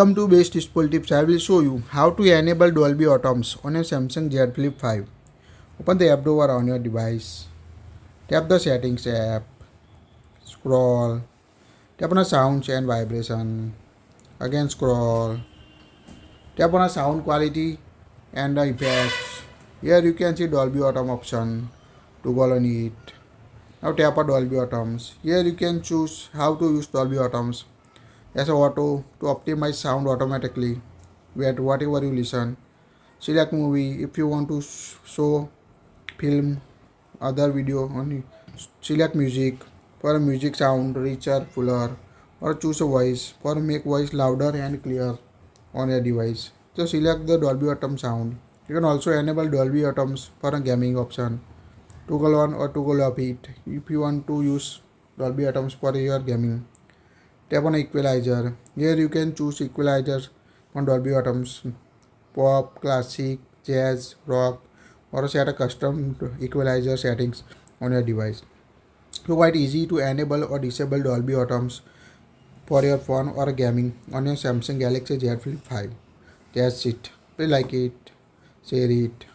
Welcome to BestusefulTips. I will show you how to enable Dolby Atmos on a Samsung Z Flip 5. Open the app drawer on your device. Tap the settings app. Scroll. Tap on a sounds and vibration. Again scroll. Tap on a sound quality and the effects. Here you can see Dolby Atmos option. Toggle on it. Now tap on Dolby Atmos. Here you can choose how to use Dolby Atmos. As a auto to optimize sound automatically with whatever you listen. Select movie if you want to show film other video only. Select music for music sound richer, fuller, or choose a voice for make voice louder and clear on your device. So select the Dolby Atmos sound. You can also enable Dolby Atmos for a gaming option. Toggle on or toggle off it if you want to use Dolby Atmos for your gaming. Tap on equalizer. Here you can choose equalizers on Dolby Atmos, pop, classic, jazz, rock, or set a custom equalizer settings on your device. So quite easy to enable or disable Dolby Atmos for your phone or gaming on your Samsung Galaxy Z Flip 5. That's it. Please like it, share it.